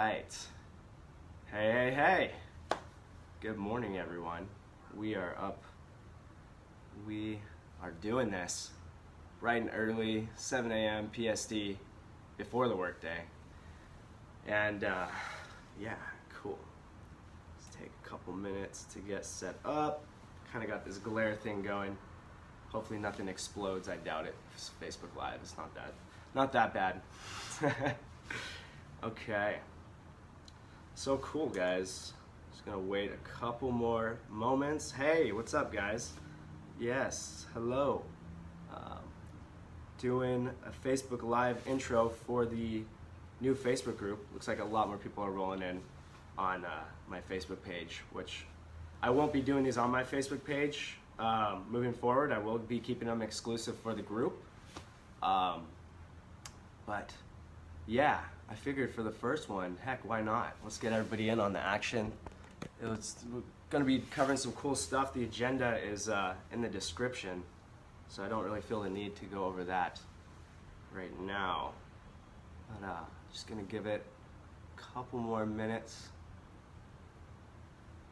right. Hey. Good morning, everyone. We are up. We are doing this bright and early, 7 a.m. PST, before the workday. And yeah, cool. Let's take a couple minutes to get set up. Kind of got this glare thing going. Hopefully nothing explodes. I doubt it. It's Facebook Live. It's not that bad. Okay. So cool, guys. Just gonna wait a couple more moments. Hey, what's up, guys? Yes, hello. Doing a Facebook Live intro for the new Facebook group. Looks like a lot more people are rolling in on my Facebook page, which I won't be doing these on my Facebook page moving forward. I will be keeping them exclusive for the group. But yeah, I figured for the first one, heck, why not? Let's get everybody in on the action. We're going to be covering some cool stuff. The agenda is in the description, so I don't really feel the need to go over that right now. But just going to give it a couple more minutes.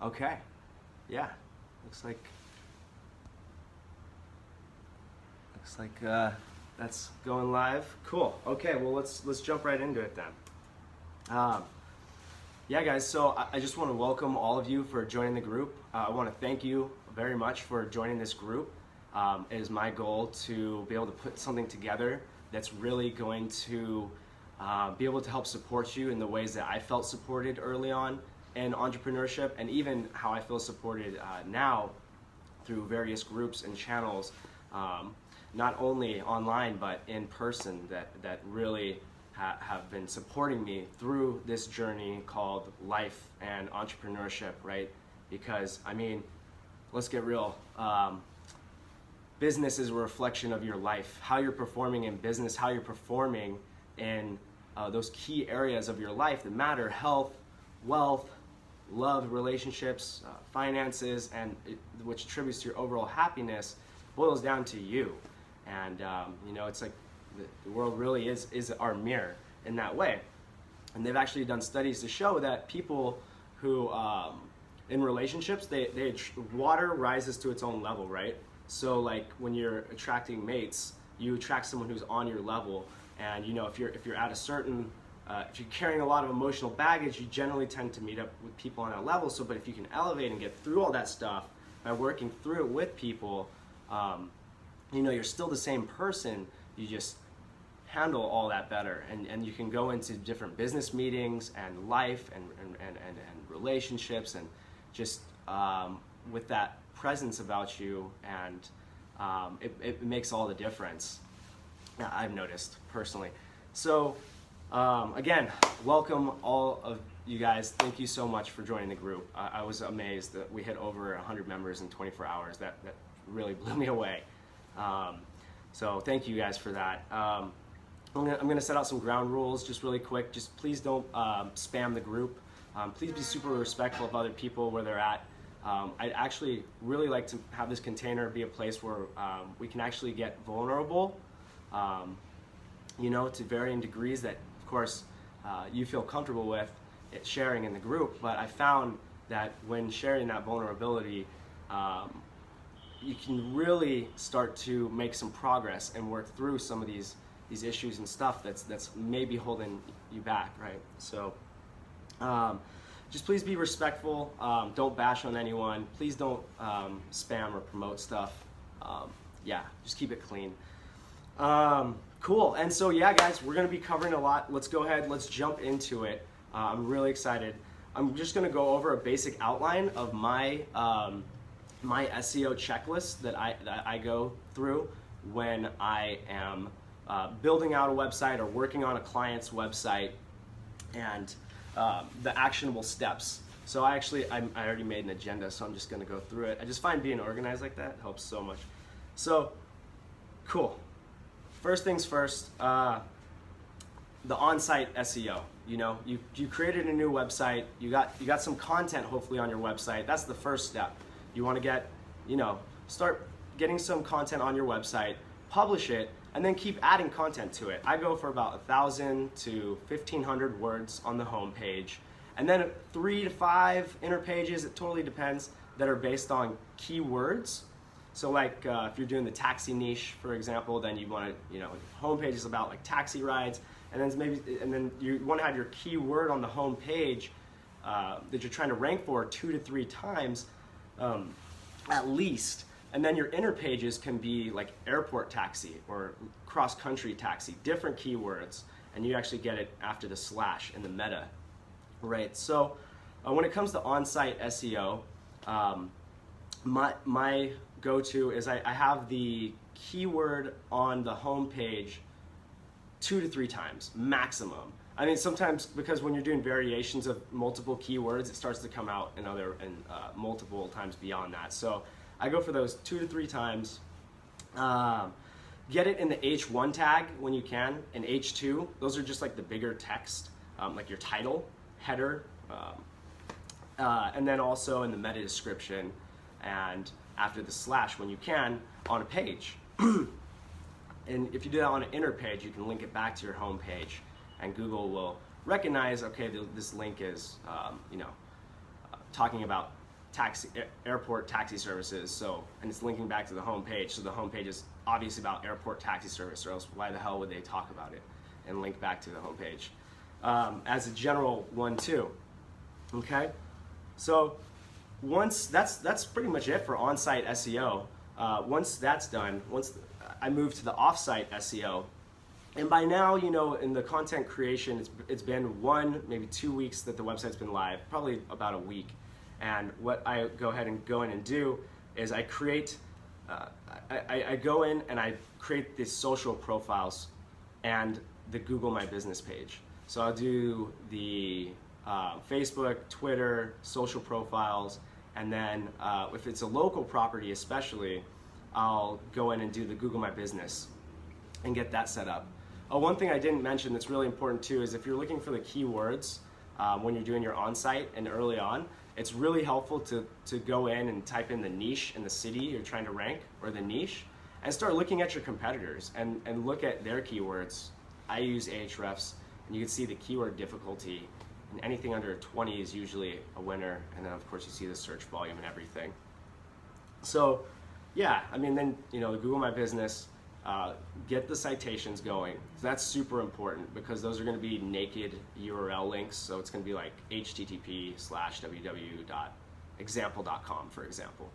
Okay, yeah, looks like that's going live. Cool. Okay, well let's jump right into it then. Yeah, guys. So I just want to welcome all of you for joining the group. I want to thank you very much for joining this group. It is my goal to be able to put something together that's really going to be able to help support you in the ways that I felt supported early on in entrepreneurship, and even how I feel supported now through various groups and channels. Not only online but in person, that really have been supporting me through this journey called life and entrepreneurship, right? Because I mean, let's get real. Business is a reflection of your life, how you're performing in business, how you're performing in those key areas of your life that matter: health, wealth, love, relationships, finances, and which attributes to your overall happiness, boils down to you. And you know, it's like the world really is our mirror in that way. And they've actually done studies to show that people who in relationships, water rises to its own level, right? So like when you're attracting mates, you attract someone who's on your level. And you know, if you're at a certain if you're carrying a lot of emotional baggage, you generally tend to meet up with people on that level. So, but if you can elevate and get through all that stuff by working through it with people, you know, you're still the same person, you just handle all that better, and you can go into different business meetings and life and relationships, and just with that presence about you, and it makes all the difference, I've noticed personally. So again, welcome all of you guys. Thank you so much for joining the group. I was amazed that we hit over 100 members in 24 hours. That really blew me away. So thank you guys for that. I'm gonna set out some ground rules just really quick. Just please don't spam the group. Please be super respectful of other people where they're at. I'd actually really like to have this container be a place where we can actually get vulnerable, you know, to varying degrees that, of course, you feel comfortable with it sharing in the group. But I found that when sharing that vulnerability, you can really start to make some progress and work through some of these issues and stuff that's maybe holding you back, right? So just please be respectful. Don't bash on anyone. Please don't spam or promote stuff. Yeah, just keep it clean. Cool. And so yeah, guys, we're gonna be covering a lot. Let's go ahead, let's jump into it. I'm really excited. I'm just gonna go over a basic outline of my my SEO checklist that I go through when I am building out a website or working on a client's website, and the actionable steps. So I already made an agenda, so I'm just gonna go through it. I just find being organized like that helps so much. So cool. First things first, the on-site SEO. You know, you created a new website, you got some content hopefully on your website. That's the first step. You want to get, you know, start getting some content on your website, publish it, and then keep adding content to it. I go for about 1,000 to 1,500 words on the home page, and then 3 to 5 inner pages, it totally depends, that are based on keywords. So like if you're doing the taxi niche, for example, then you want to, homepage is about like taxi rides, and then you want to have your keyword on the home page that you're trying to rank for 2 to 3 times at least. And then your inner pages can be like airport taxi or cross-country taxi, different keywords, and you actually get it after the slash in the meta, right? So when it comes to on-site SEO, my go-to is I have the keyword on the home page 2 to 3 times maximum. I mean, sometimes, because when you're doing variations of multiple keywords, it starts to come out in multiple times beyond that. So I go for those 2 to 3 times. Get it in the H1 tag when you can, and H2. Those are just like the bigger text, like your title, header, and then also in the meta description, and after the slash when you can on a page. And if you do that on an inner page, you can link it back to your home page, and Google will recognize, okay, this link is talking about airport taxi services, so, and it's linking back to the home page, so the home page is obviously about airport taxi service, or else why the hell would they talk about it and link back to the home page, as a general one too. Okay, so once that's pretty much it for on-site SEO. Once that's done, once I move to the off-site SEO, and by now, in the content creation, it's been 1, maybe 2 weeks that the website's been live, probably about a week. And what I go in and do is I create, I go in and I create the social profiles and the Google My Business page. So I'll do the Facebook, Twitter, social profiles, and then if it's a local property especially, I'll go in and do the Google My Business and get that set up. One thing I didn't mention that's really important too is if you're looking for the keywords when you're doing your on-site and early on, it's really helpful to go in and type in the niche in the city you're trying to rank, or the niche, and start looking at your competitors and look at their keywords. I use Ahrefs, and you can see the keyword difficulty, and anything under 20 is usually a winner, and then of course you see the search volume and everything. So yeah, I mean, then the Google My Business, get the citations going. So that's super important, because those are going to be naked URL links. So it's going to be like http://www.example.com, for example.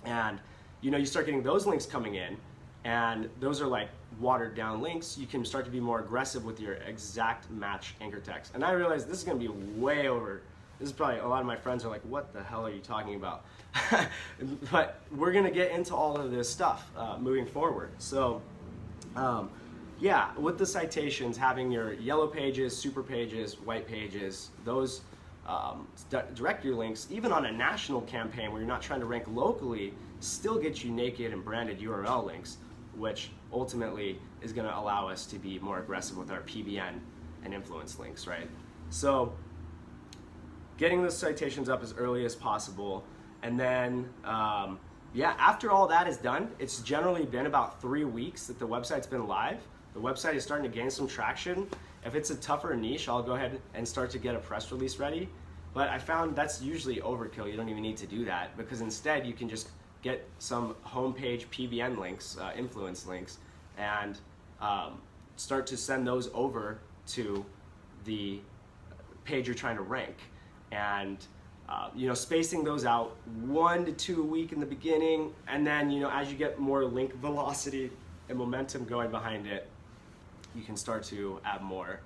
And you start getting those links coming in, and those are like watered down links. You can start to be more aggressive with your exact match anchor text. And I realize this is going to be way over. This is probably, a lot of my friends are like, what the hell are you talking about? But we're gonna get into all of this stuff moving forward. So yeah, with the citations, having your yellow pages, super pages, white pages, those directory links, even on a national campaign where you're not trying to rank locally, still get you naked and branded URL links, which ultimately is gonna allow us to be more aggressive with our PBN and influence links, right? So getting those citations up as early as possible, and then yeah, after all that is done, it's generally been about 3 weeks that the website's been live. The website is starting to gain some traction. If it's a tougher niche, I'll go ahead and start to get a press release ready. But I found that's usually overkill. You don't even need to do that, because instead you can just get some homepage PBN links, influence links, and start to send those over to the page you're trying to rank. And spacing those out 1 to 2 a week in the beginning, and then as you get more link velocity and momentum going behind it, you can start to add more,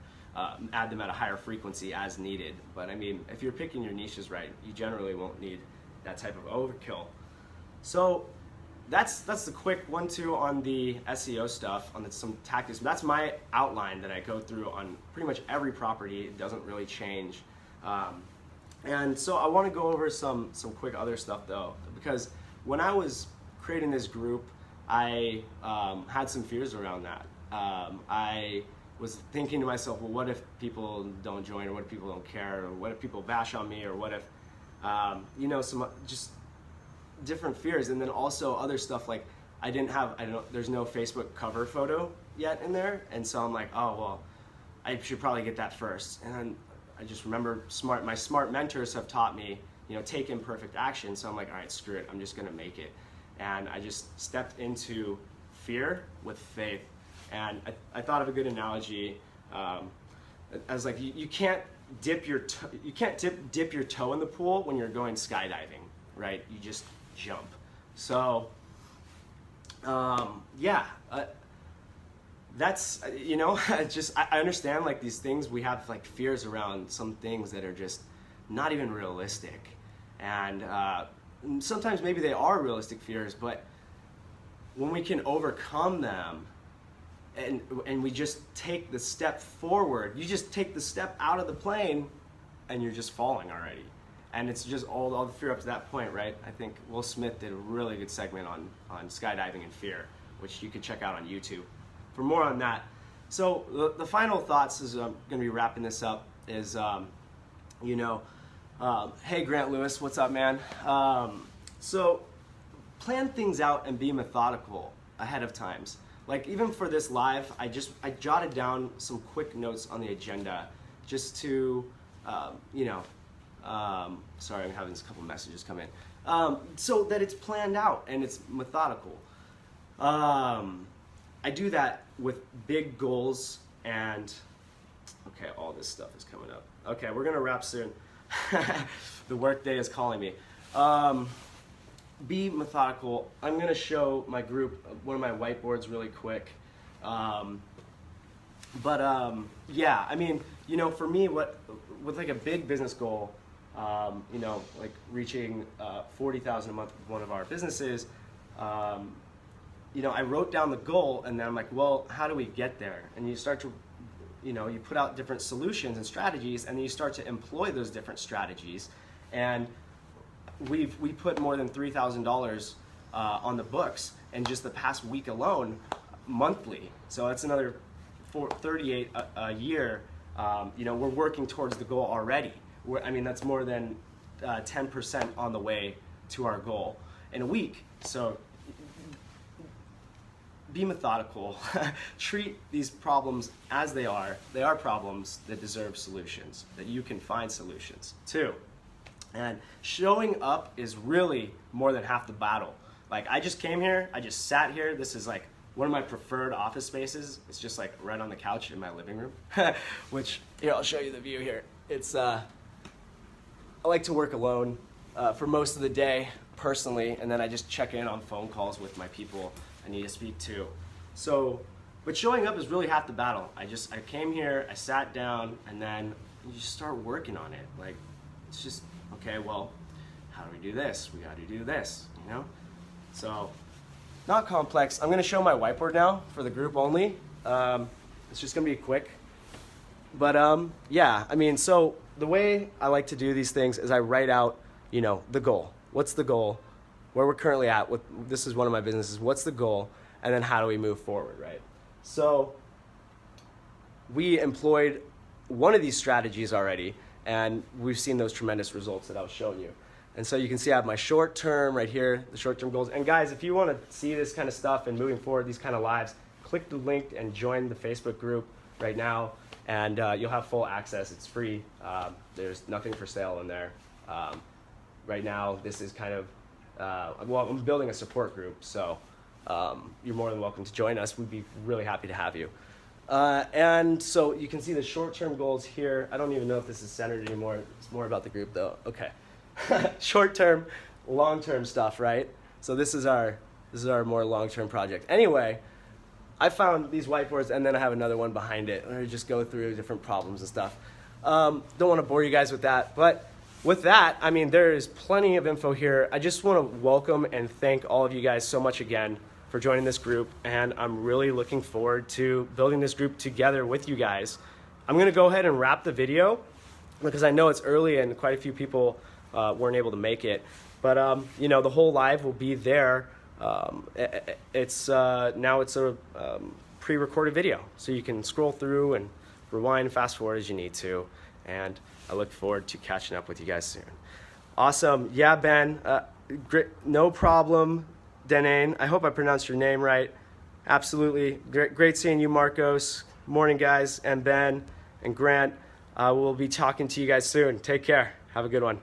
add them at a higher frequency as needed. But I mean, if you're picking your niches right, you generally won't need that type of overkill. So that's the quick 1-2 on the SEO stuff, on some tactics. That's my outline that I go through on pretty much every property. It doesn't really change. And so I want to go over some quick other stuff though, because when I was creating this group, I had some fears around that. I was thinking to myself, well, what if people don't join, or what if people don't care, or what if people bash on me, or what if, some just different fears. And then also other stuff like, there's no Facebook cover photo yet in there, and so I'm like, oh well, I should probably get that first. And then I just remember my smart mentors have taught me, take imperfect action. So I'm like, all right, screw it, I'm just gonna make it. And I just stepped into fear with faith. And I thought of a good analogy. I was like, you can't dip your toe in the pool when you're going skydiving, right? You just jump. So that's, I understand like these things, we have like fears around some things that are just not even realistic. And sometimes maybe they are realistic fears, but when we can overcome them and we just take the step forward, you just take the step out of the plane and you're just falling already. And it's just all the fear up to that point, right? I think Will Smith did a really good segment on skydiving and fear, which you could check out on YouTube for more on that. So the final thoughts, as I'm going to be wrapping this up, is, hey Grant Lewis, what's up, man? So plan things out and be methodical ahead of times. Like even for this live, I jotted down some quick notes on the agenda just to, sorry, I'm having a couple messages come in, so that it's planned out and it's methodical. I do that with big goals and, okay, all this stuff is coming up. Okay, we're gonna wrap soon. The work day is calling me. Be methodical. I'm gonna show my group one of my whiteboards really quick. Yeah, I mean, for me, with like a big business goal, like reaching 40,000 a month with one of our businesses, I wrote down the goal and then I'm like, well, how do we get there? And you start to, you put out different solutions and strategies, and then you start to employ those different strategies. And we put more than $3,000 on the books in just the past week alone, monthly. So that's another 38 a year. We're working towards the goal already. That's more than 10% on the way to our goal in a week. So be methodical. Treat these problems as they are. They are problems that deserve solutions, that you can find solutions to. And showing up is really more than half the battle. Like, I just came here, I just sat here. This is like one of my preferred office spaces. It's just like right on the couch in my living room, which, here, I'll show you the view here. It's, I like to work alone for most of the day personally, and then I just check in on phone calls with my people I need to speak to. So, but showing up is really half the battle. I came here, I sat down, and then you just start working on it. Like, it's just, okay, well, how do we do this? We got to do this, So, not complex. I'm going to show my whiteboard now for the group only. It's just going to be quick. But yeah, so the way I like to do these things is I write out, the goal. What's the goal? Where we're currently at. This is one of my businesses. What's the goal? And then how do we move forward, right? So we employed one of these strategies already, and we've seen those tremendous results that I was showing you. And so you can see I have my short term right here, the short term goals. And guys, if you want to see this kind of stuff and moving forward, these kind of lives, click the link and join the Facebook group right now, and you'll have full access. It's free. There's nothing for sale in there. Right now, this is kind of, I'm building a support group, so you're more than welcome to join us. We'd be really happy to have you. And so you can see the short-term goals here. I don't even know if this is centered anymore. It's more about the group, though. Okay. Short-term, long-term stuff, right? So this is our more long-term project. Anyway, I found these whiteboards, and then I have another one behind it where I just go through different problems and stuff. Don't want to bore you guys with that, but with that, there is plenty of info here. I just want to welcome and thank all of you guys so much again for joining this group, and I'm really looking forward to building this group together with you guys. I'm going to go ahead and wrap the video because I know it's early and quite a few people weren't able to make it, but the whole live will be there. Now it's a pre-recorded video, so you can scroll through and rewind, fast forward as you need to, and I look forward to catching up with you guys soon. Awesome. Yeah, Ben, great, no problem. Denane. I hope I pronounced your name right. Absolutely. Great seeing you, Marcos. Morning, guys, and Ben and Grant. We'll be talking to you guys soon. Take care. Have a good one.